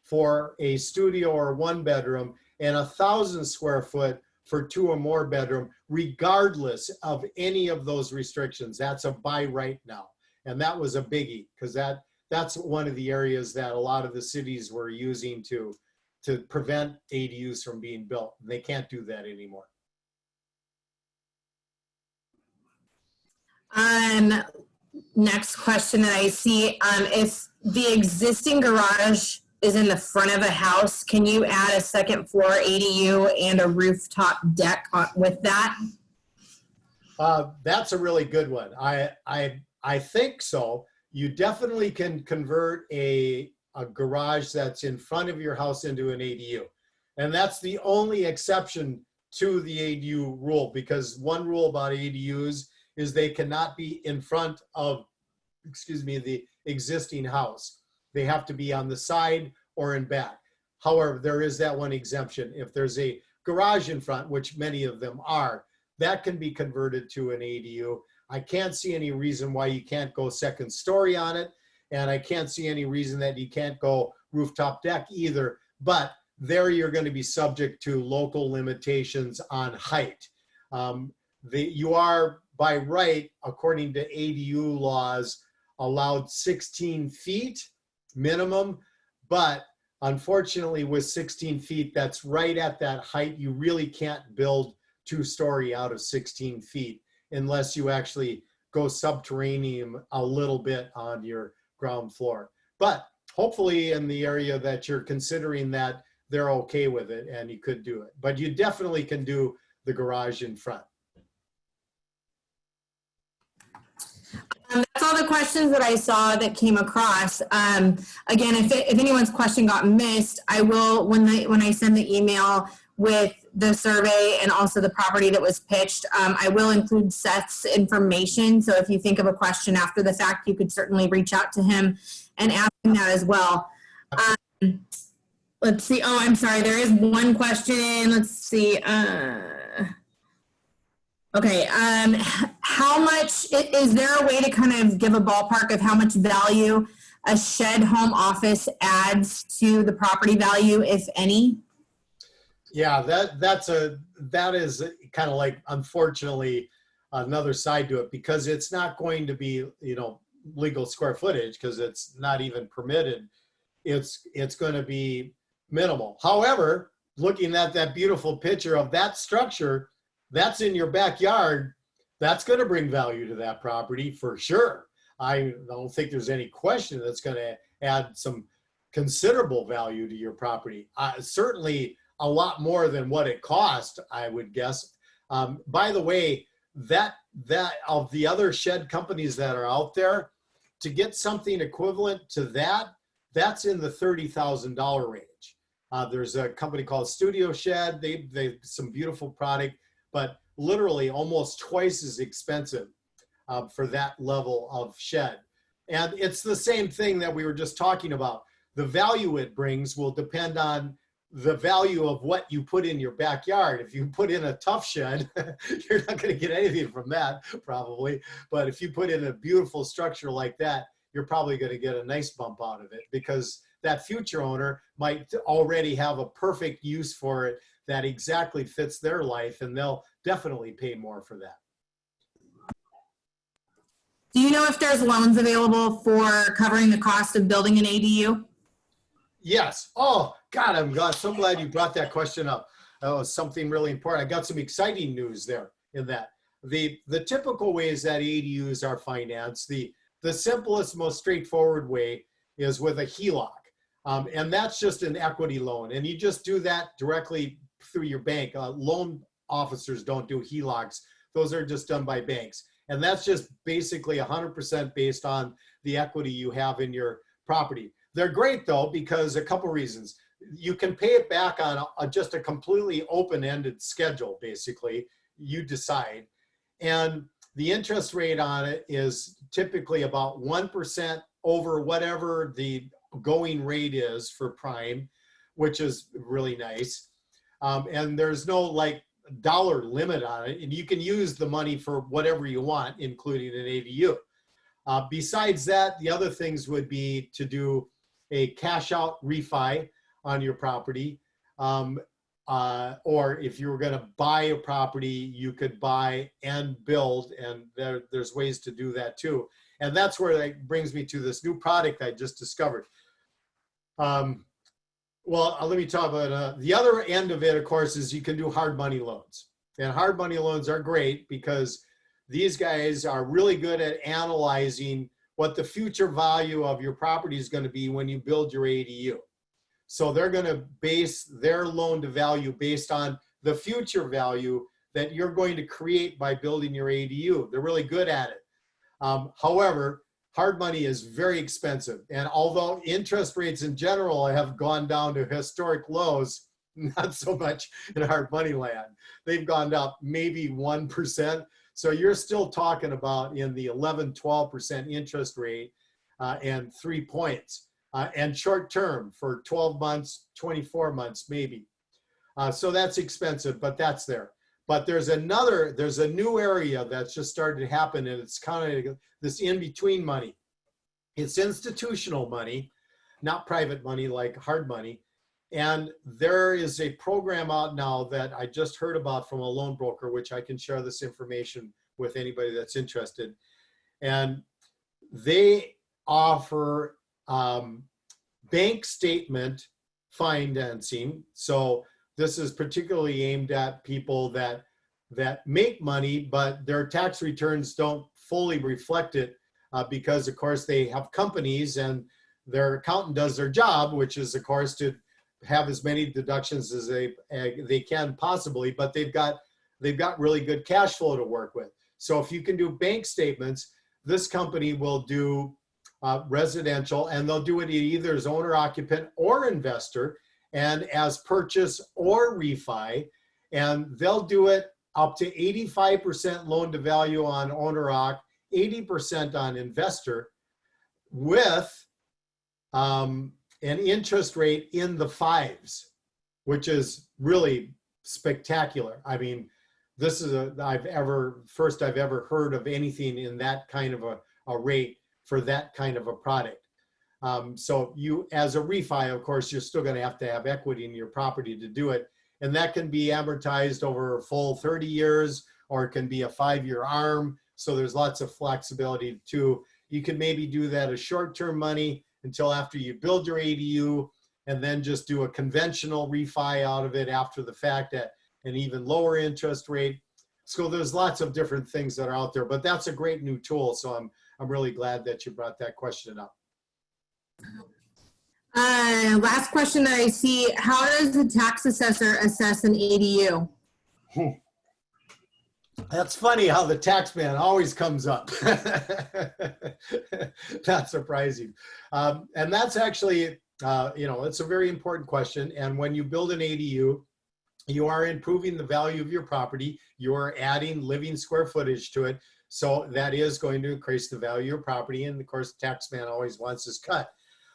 for a studio or one bedroom, and 1,000 square foot for 2 or more bedroom, regardless of any of those restrictions. That's a by right now. And that was a biggie, because that's one of the areas that a lot of the cities were using to prevent ADUs from being built. They can't do that anymore. Next question that I see, if the existing garage is in the front of a house, can you add a second floor ADU and a rooftop deck with that? That's a really good one. I think so. You definitely can convert a garage that's in front of your house into an ADU. And that's the only exception to the ADU rule, because one rule about ADUs is they cannot be in front of, the existing house. They have to be on the side or in back. However, there is that one exemption. If there's a garage in front, which many of them are, that can be converted to an ADU. I can't see any reason why you can't go second story on it. And I can't see any reason that you can't go rooftop deck either. But there you're going to be subject to local limitations on height. You are, by right, according to ADU laws, allowed 16 feet minimum. But unfortunately, with 16 feet, that's right at that height. You really can't build 2-story out of 16 feet unless you actually go subterranean a little bit on your ground floor. But hopefully in the area that you're considering that, they're okay with it and you could do it. But you definitely can do the garage in front. That's all the questions that I saw that came across. Again, if anyone's question got missed, I will, when I send the email with the survey and also the property that was pitched, I will include Seth's information. So if you think of a question after the fact, you could certainly reach out to him and ask him that as well. Let's see. Oh, I'm sorry. There is one question. Let's see. Okay. How much, is there a way to kind of give a ballpark of how much value a shed home office adds to the property value, if any? Yeah, that is kind of like, unfortunately, another side to it, because it's not going to be, legal square footage, because it's not even permitted. It's going to be minimal. However, looking at that beautiful picture of that structure, that's in your backyard, that's going to bring value to that property for sure. I don't think there's any question that's going to add some considerable value to your property. Certainly a lot more than what it cost, I would guess. By the way, that of the other shed companies that are out there, to get something equivalent to that, that's in the $30,000 range. There's a company called Studio Shed. They some beautiful product, but literally almost twice as expensive for that level of shed. And it's the same thing that we were just talking about. The value it brings will depend on the value of what you put in your backyard. If you put in a tough shed, you're not going to get anything from that probably. But if you put in a beautiful structure like that, you're probably going to get a nice bump out of it, because that future owner might already have a perfect use for it that exactly fits their life, and they'll definitely pay more for that. Do you know if there's loans available for covering the cost of building an ADU? Yes. Oh, God, I'm so glad you brought that question up. That was something really important. I got some exciting news there in that. The typical ways that ADUs are financed, the simplest, most straightforward way is with a HELOC. And that's just an equity loan. And you just do that directly through your bank. Loan officers don't do HELOCs. Those are just done by banks. And that's just basically 100% based on the equity you have in your property. They're great though, because a couple reasons. You can pay it back on just a completely open-ended schedule, basically. You decide. And the interest rate on it is typically about 1% over whatever the going rate is for prime, which is really nice. And there's no like dollar limit on it, and you can use the money for whatever you want, including an ADU. Besides that, the other things would be to do a cash out refi on your property, or if you were going to buy a property, you could buy and build, and there's ways to do that too. And that's where that brings me to this new product I just discovered. Well, let me talk about the other end of it, of course, is you can do hard money loans. And hard money loans are great because these guys are really good at analyzing what the future value of your property is going to be when you build your ADU. So they're going to base their loan to value based on the future value that you're going to create by building your ADU. They're really good at it. However, hard money is very expensive. And although interest rates in general have gone down to historic lows, not so much in hard money land. They've gone up maybe 1%. So you're still talking about in the 11, 12% interest rate and 3 points. And short term for 12 months, 24 months maybe. So that's expensive, but that's there. But there's a new area that's just started to happen, and it's kind of this in-between money. It's institutional money, not private money like hard money. And there is a program out now that I just heard about from a loan broker, which I can share this information with anybody that's interested. And they offer bank statement financing. So this is particularly aimed at people that make money, but their tax returns don't fully reflect it because, of course, they have companies and their accountant does their job, which is, of course, to have as many deductions as they can possibly, but they've got really good cash flow to work with. So if you can do bank statements, this company will do residential, and they'll do it either as owner occupant or investor, and as purchase or refi, and they'll do it up to 85% loan to value on owner occ, 80% on investor, with an interest rate in the 5s, which is really spectacular. I mean, this is I've ever heard of anything in that kind of a rate for that kind of a product. So you, as a refi, of course, you're still going to have equity in your property to do it. And that can be amortized over a full 30 years, or it can be a 5-year arm. So there's lots of flexibility too. You can maybe do that as short-term money until after you build your ADU, and then just do a conventional refi out of it after the fact at an even lower interest rate. So there's lots of different things that are out there, but that's a great new tool. So I'm really glad that you brought that question up. Last question that I see, how does the tax assessor assess an ADU? That's funny how the tax man always comes up. Not surprising. And that's actually, it's a very important question. And when you build an ADU, you are improving the value of your property. You are adding living square footage to it. So that is going to increase the value of your property. And of course, the tax man always wants his cut.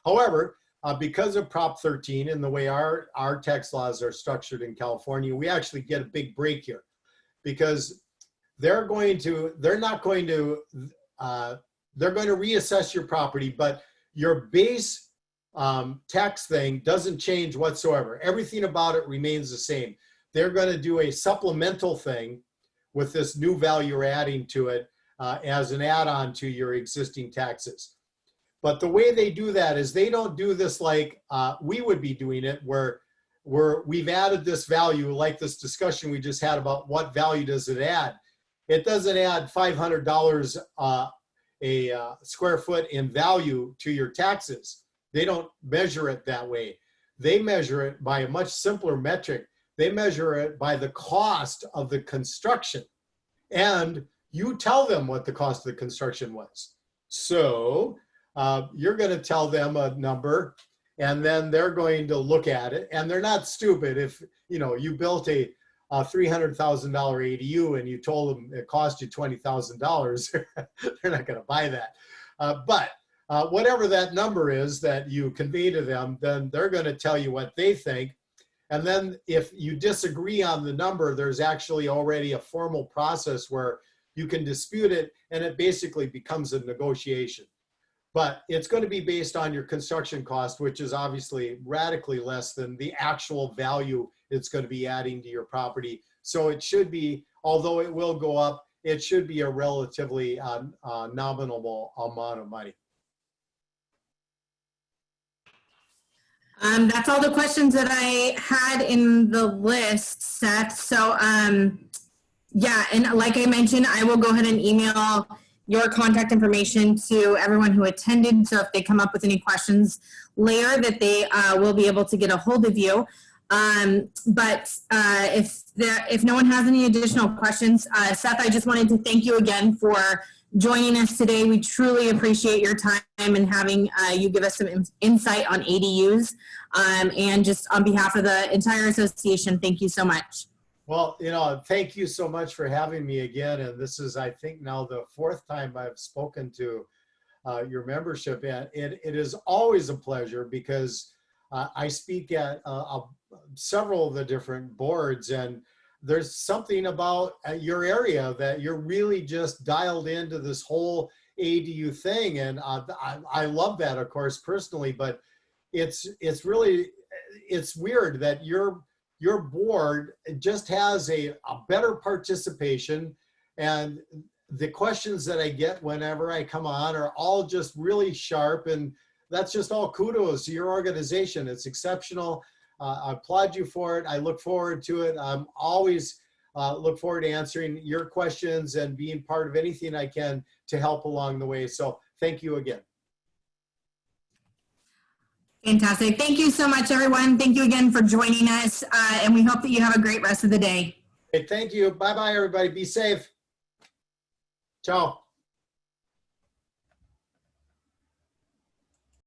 However, because of Prop 13 and the way our tax laws are structured in California, we actually get a big break here, because they're going to reassess your property, but your base tax thing doesn't change whatsoever. Everything about it remains the same. They're going to do a supplemental thing with this new value you're adding to it as an add-on to your existing taxes. But the way they do that is they don't do this like we would be doing it, where we've added this value, like this discussion we just had about what value does it add. It doesn't add $500 a square foot in value to your taxes. They don't measure it that way. They measure it by a much simpler metric. They measure it by the cost of the construction. And you tell them what the cost of the construction was. So you're going to tell them a number, and then they're going to look at it. And they're not stupid. If you built a $300,000 ADU and you told them it cost you $20,000, they're not going to buy that. But whatever that number is that you convey to them, then they're going to tell you what they think. And then if you disagree on the number, there's actually already a formal process where you can dispute it, and it basically becomes a negotiation. But it's going to be based on your construction cost, which is obviously radically less than the actual value it's going to be adding to your property. So it should be, although it will go up, it should be a relatively nominal amount of money. That's all the questions that I had in the list, Seth. So yeah, and like I mentioned, I will go ahead and email your contact information to everyone who attended. So if they come up with any questions later, that they will be able to get a hold of you. But if no one has any additional questions, Seth, I just wanted to thank you again for joining us today. We truly appreciate your time and having you give us some insight on ADUs. And just on behalf of the entire association, thank you so much. Well, thank you so much for having me again. And this is, I think, now the 4th time I've spoken to your membership. And it is always a pleasure, because I speak at several of the different boards, and there's something about your area that you're really just dialed into this whole ADU thing. And I love that, of course, personally, but it's weird that your board just has a better participation, and the questions that I get whenever I come on are all just really sharp, and that's just all kudos to your organization. It's exceptional. I applaud you for it. I look forward to it. I'm always look forward to answering your questions and being part of anything I can to help along the way. So thank you again. Fantastic. Thank you so much, everyone. Thank you again for joining us, and we hope that you have a great rest of the day. Hey, thank you. Bye-bye, everybody. Be safe. Ciao.